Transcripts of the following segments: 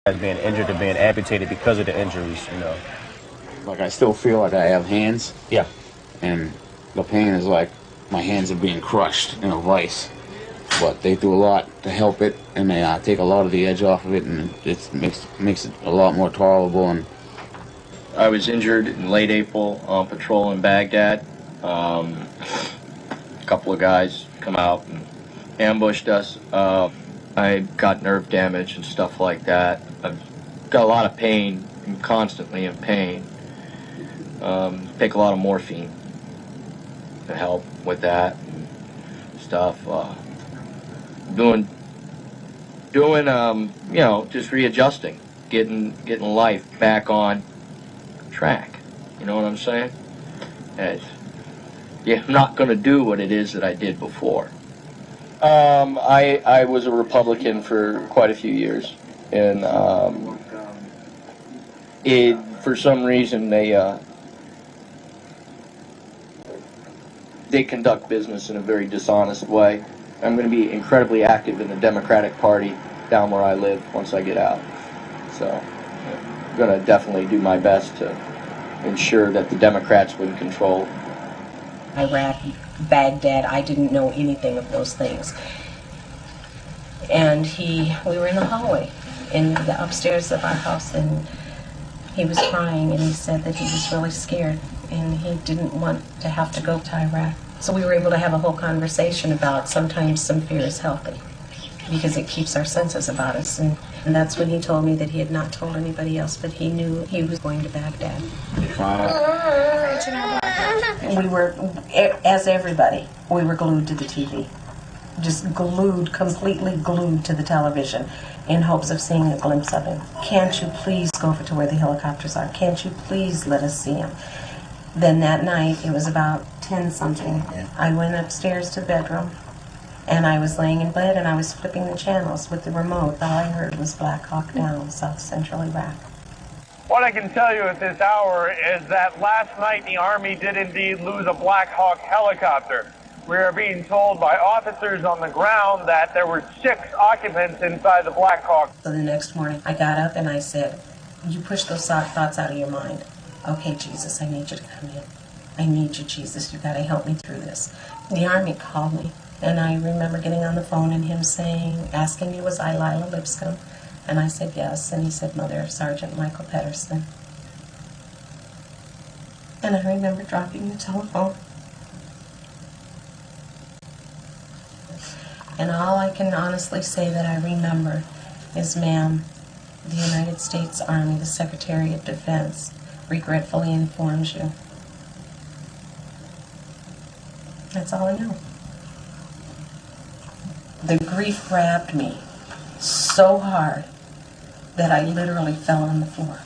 As being injured and being amputated because of the injuries, you know. Like, I still feel like I have hands. Yeah. And the pain is like my hands are being crushed in a vice. But they do a lot to help it, and they take a lot of the edge off of it, and it makes it a lot more tolerable. And I was injured in late April on patrol in Baghdad. A couple of guys come out and ambushed us. I got nerve damage and stuff like that. I've got a lot of pain. I'm constantly in pain. Take a lot of morphine to help with that and stuff. Doing, you know, just readjusting, getting life back on track. You know what I'm saying? Yeah, I'm not going to do what it is that I did before. I was a Republican for quite a few years, and for some reason they conduct business in a very dishonest way. I'm going to be incredibly active in the Democratic Party down where I live once I get out. So I'm going to definitely do my best to ensure that the Democrats win control. Iraq, Baghdad, I didn't know anything of those things. And we were in the hallway in the upstairs of our house, and he was crying, and he said that he was really scared and he didn't want to have to go to Iraq. So we were able to have a whole conversation about sometimes some fear is healthy because it keeps our senses about us. And that's when he told me that he had not told anybody else, but he knew he was going to Baghdad. And we were, as everybody, we were glued to the TV. Just glued, completely glued to the television in hopes of seeing a glimpse of him. Can't you please go over to where the helicopters are? Can't you please let us see him? Then that night, it was about 10-something, I went upstairs to the bedroom, and I was laying in bed, and I was flipping the channels with the remote. All I heard was Black Hawk Down, South Central Iraq. What I can tell you at this hour is that last night the Army did indeed lose a Black Hawk helicopter. We are being told by officers on the ground that there were 6 occupants inside the Black Hawk. So the next morning, I got up and I said, you push those thoughts out of your mind. Okay, Jesus, I need you to come in. I need you, Jesus. You got to help me through this. The Army called me, and I remember getting on the phone and him asking me, was I Lila Lipscomb? And I said yes, and he said, Mother, Sergeant Michael Pedersen. And I remember dropping the telephone. And all I can honestly say that I remember is, ma'am, the United States Army, the Secretary of Defense, regretfully informs you. That's all I know. The grief grabbed me so hard that I literally fell on the floor.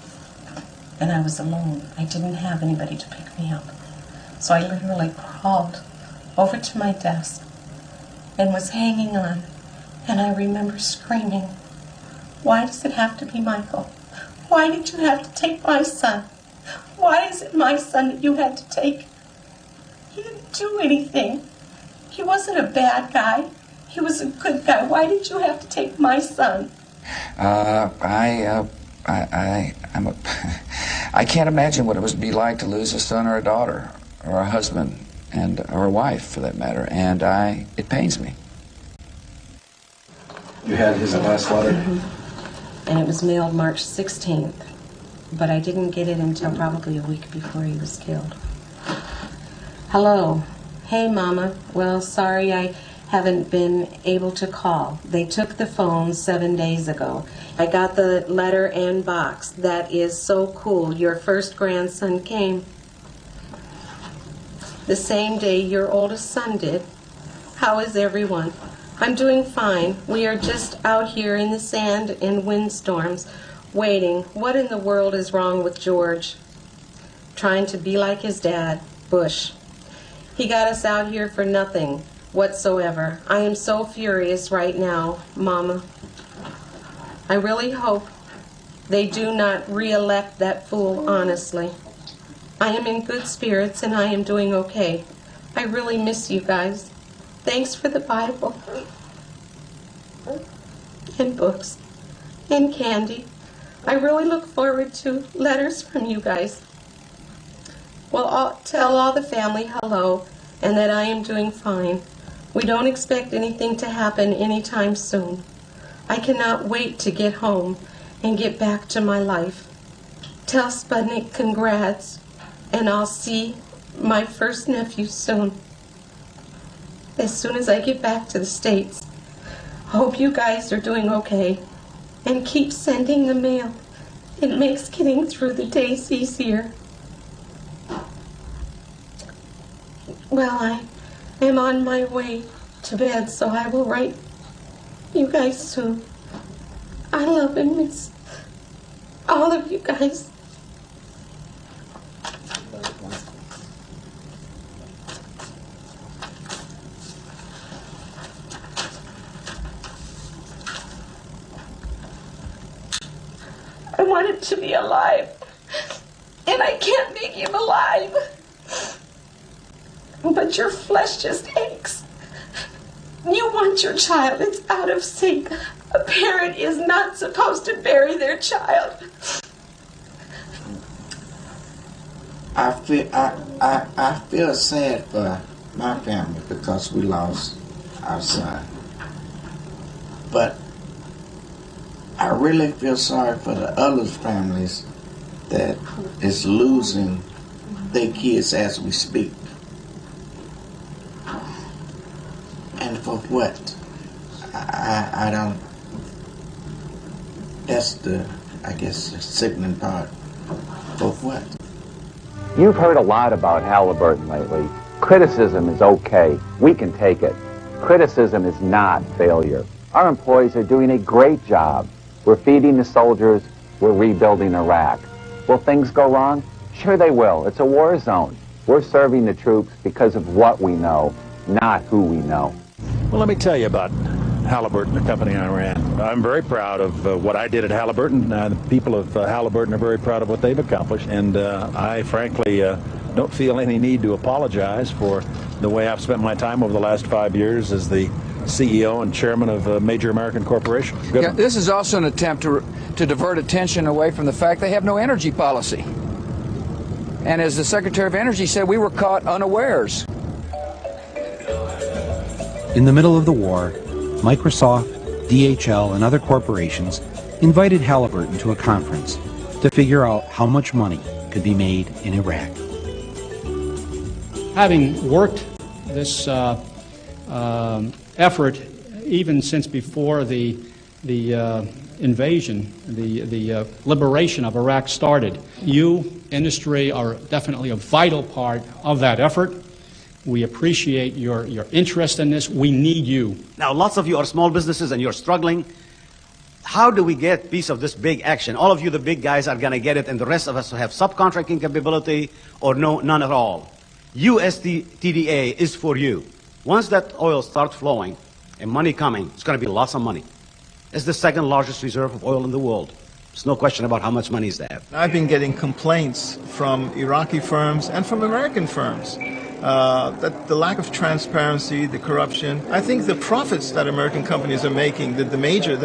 And I was alone. I didn't have anybody to pick me up. So I literally crawled over to my desk and was hanging on. And I remember screaming, why does it have to be Michael? Why did you have to take my son? Why is it my son that you had to take? He didn't do anything. He wasn't a bad guy. He was a good guy. Why did you have to take my son? I can't imagine what it would be like to lose a son or a daughter or a husband or a wife, for that matter, and it pains me. You had his last letter? Mm-hmm. And it was mailed March 16th, but I didn't get it until probably a week before he was killed. Hello. Hey, Mama. Well, sorry I haven't been able to call. They took the phone 7 days ago. I got the letter and box. That is so cool. Your first grandson came the same day your oldest son did. How is everyone? I'm doing fine. We are just out here in the sand in windstorms, waiting. What in the world is wrong with George? Trying to be like his dad, Bush. He got us out here for nothing whatsoever. I am so furious right now, Mama. I really hope they do not re-elect that fool, honestly. I am in good spirits and I am doing okay. I really miss you guys. Thanks for the Bible and books and candy I really look forward to letters from you guys. Well, I'll tell all the family hello and that I am doing fine. We don't expect anything to happen anytime soon. I cannot wait to get home and get back to my life. Tell Sputnik congrats, and I'll see my first nephew soon. As soon as I get back to the States. Hope you guys are doing okay. And keep sending the mail. It makes getting through the days easier. Well, I am on my way to bed, so I will write you guys soon. I love and miss all of you guys. I wanted to be alive, and I can't make him alive. But your flesh just aches. You want your child, it's out of sync. A parent is not supposed to bury their child. I feel sad for my family because we lost our son. But I really feel sorry for the other families that is losing their kids as we speak. And for what? I don't. That's the, I guess, the sickening part. For what? You've heard a lot about Halliburton lately. Criticism is okay. We can take it. Criticism is not failure. Our employees are doing a great job. We're feeding the soldiers. We're rebuilding Iraq. Will things go wrong? Sure they will. It's a war zone. We're serving the troops because of what we know, not who we know. Well, let me tell you about Halliburton, the company I ran. I'm very proud of what I did at Halliburton. The people of Halliburton are very proud of what they've accomplished, and I frankly don't feel any need to apologize for the way I've spent my time over the last 5 years as the CEO and chairman of a major American corporation. Yeah, this is also an attempt to divert attention away from the fact they have no energy policy. And as the Secretary of Energy said, we were caught unawares. In the middle of the war, Microsoft, DHL, and other corporations invited Halliburton to a conference to figure out how much money could be made in Iraq. Having worked this effort even since before the invasion, the liberation of Iraq started, you, industry, are definitely a vital part of that effort. We appreciate your interest in this. We need you. Now, lots of you are small businesses and you're struggling. How do we get a piece of this big action? All of you, the big guys, are going to get it, and the rest of us have subcontracting capability or none at all. USTDA is for you. Once that oil starts flowing and money coming, it's going to be lots of money. It's the second largest reserve of oil in the world. There's no question about how much money is there. I've been getting complaints from Iraqi firms and from American firms that the lack of transparency, the corruption. I think the profits that American companies are making, the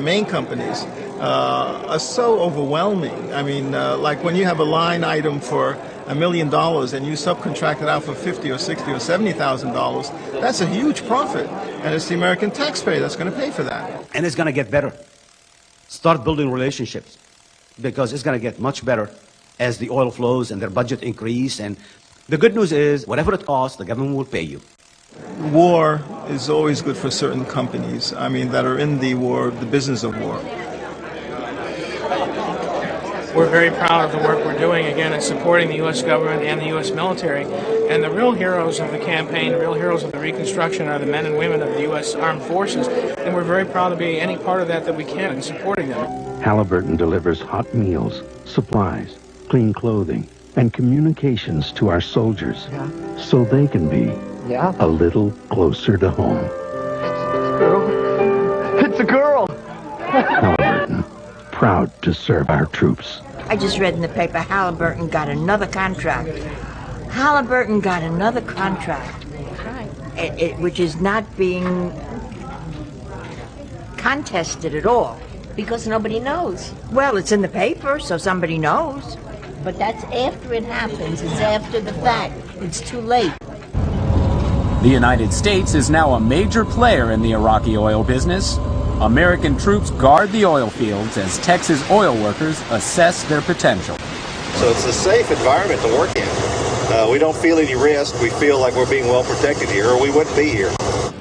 main companies, are so overwhelming. I mean, like when you have a line item for $1 million and you subcontract it out for $50,000 or $60,000 or $70,000, that's a huge profit, and it's the American taxpayer that's going to pay for that. And it's going to get better. Start building relationships, because it's going to get much better as the oil flows and their budget increase. And the good news is, whatever it costs, the government will pay you. War is always good for certain companies, I mean, that are in the war, the business of war. We're very proud of the work we're doing, again, in supporting the U.S. government and the U.S. military. And the real heroes of the campaign, the real heroes of the Reconstruction are the men and women of the U.S. Armed Forces. And we're very proud to be any part of that we can in supporting them. Halliburton delivers hot meals, supplies, clean clothing, and communications to our soldiers so they can be a little closer to home. It's a girl! Halliburton, proud to serve our troops. I just read in the paper Halliburton got another contract. Halliburton got another contract, which is not being contested at all. Because nobody knows. Well, it's in the paper, so somebody knows. But that's after it happens. It's after the fact. It's too late. The United States is now a major player in the Iraqi oil business. American troops guard the oil fields as Texas oil workers assess their potential. So it's a safe environment to work in. We don't feel any risk. We feel like we're being well protected here, or we wouldn't be here.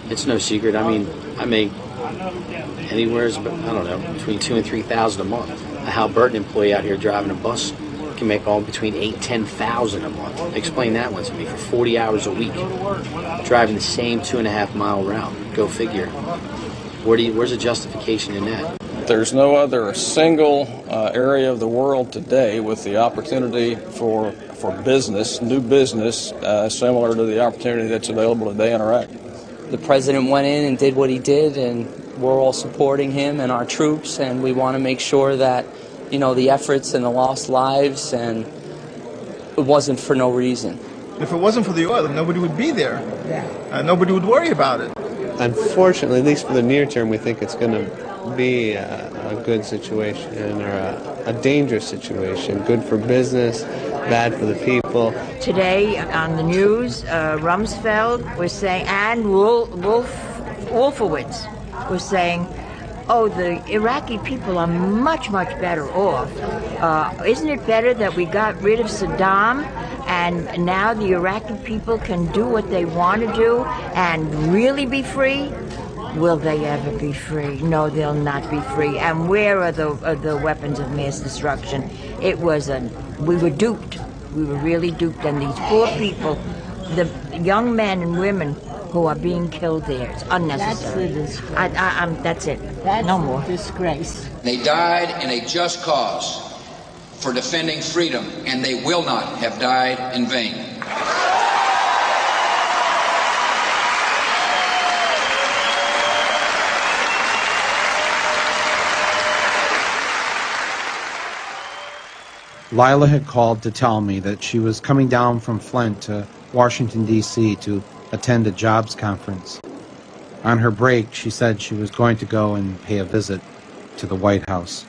It's no secret. I mean, I make anywhere, I don't know, between $2,000 and $3,000 a month. A Halliburton employee out here driving a bus can make all between $8,000 and $10,000 a month. Explain that one to me. For 40 hours a week, driving the same 2.5 mile route. Go figure. Where's the justification in that? There's no other single area of the world today with the opportunity for business, new business, similar to the opportunity that's available today in Iraq. The president went in and did what he did, and we're all supporting him and our troops, and we want to make sure that, you know, the efforts and the lost lives, and it wasn't for no reason. If it wasn't for the oil, nobody would be there. Nobody would worry about it. Unfortunately, at least for the near term, we think it's going to be a good situation or a dangerous situation. Good for business, bad for the people. Today on the news, Rumsfeld was saying, and Wolfowitz was saying, oh, the Iraqi people are much, much better off. Isn't it better that we got rid of Saddam and now the Iraqi people can do what they want to do and really be free? Will they ever be free? No, they'll not be free. And where are the weapons of mass destruction? It was we were duped. We were really duped. And these poor people, the young men and women who are being killed there, it's unnecessary. That's the disgrace. That's it. That's no more. Disgrace. They died in a just cause for defending freedom, and they will not have died in vain. Lila had called to tell me that she was coming down from Flint to Washington, D.C. to attend a jobs conference. On her break, she said she was going to go and pay a visit to the White House.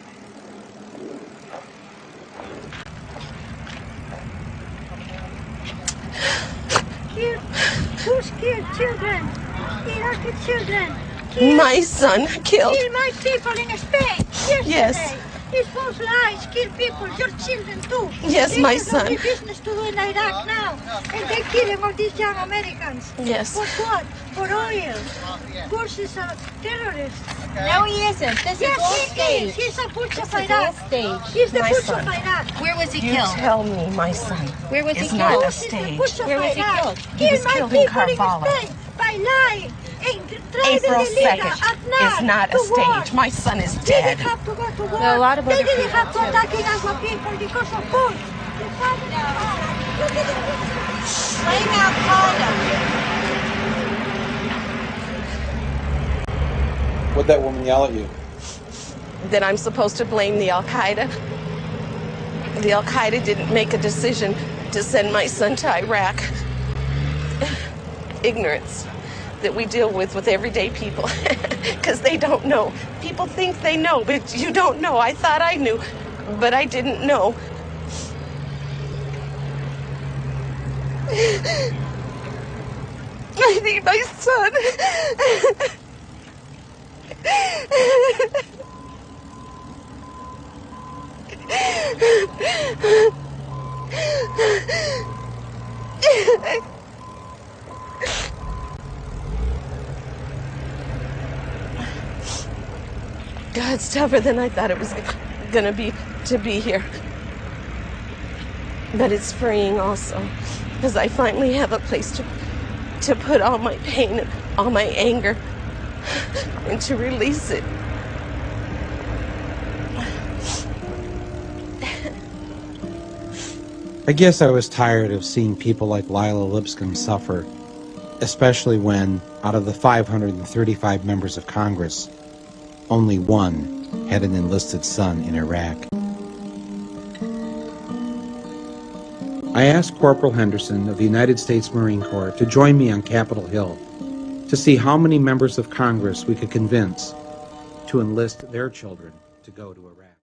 Who's killed children? Iraqi children. My son killed. Kill my people in Spain. Yes. Yesterday. It's false lies. Kill people. Your children too. Yes, my son. They have business to do in Iraq now, and they're killing all these young Americans. Yes. For what? For oil. Of course, he's a terrorist. No, he isn't. This is all staged. He's a butcher of This is Iraq. all staged. He's the My butcher son. of Iraq. Where was he You killed? tell me, my son. Where was he It's killed? not a He's the stage. butcher of Where was he Iraq. killed? He was Kill my killed in people in Karbala. Spain by lying. April 2nd is not a stage. My son is They dead. didn't have to go to war. There are a lot of they other didn't people, have to too. attack our people because of food. Blame Al-Qaeda. What'd that woman yell at you? That I'm supposed to blame the Al-Qaeda. The Al-Qaeda didn't make a decision to send my son to Iraq. Ignorance that we deal with everyday people, because they don't know. People think they know, but you don't know. I thought I knew, but I didn't know. I need my son. God's tougher than I thought it was gonna be to be here. But it's freeing also, because I finally have a place to put all my pain and all my anger and to release it. I guess I was tired of seeing people like Lila Lipscomb suffer, especially when, out of the 535 members of Congress, only one had an enlisted son in Iraq. I asked Corporal Henderson of the United States Marine Corps to join me on Capitol Hill to see how many members of Congress we could convince to enlist their children to to go to Iraq.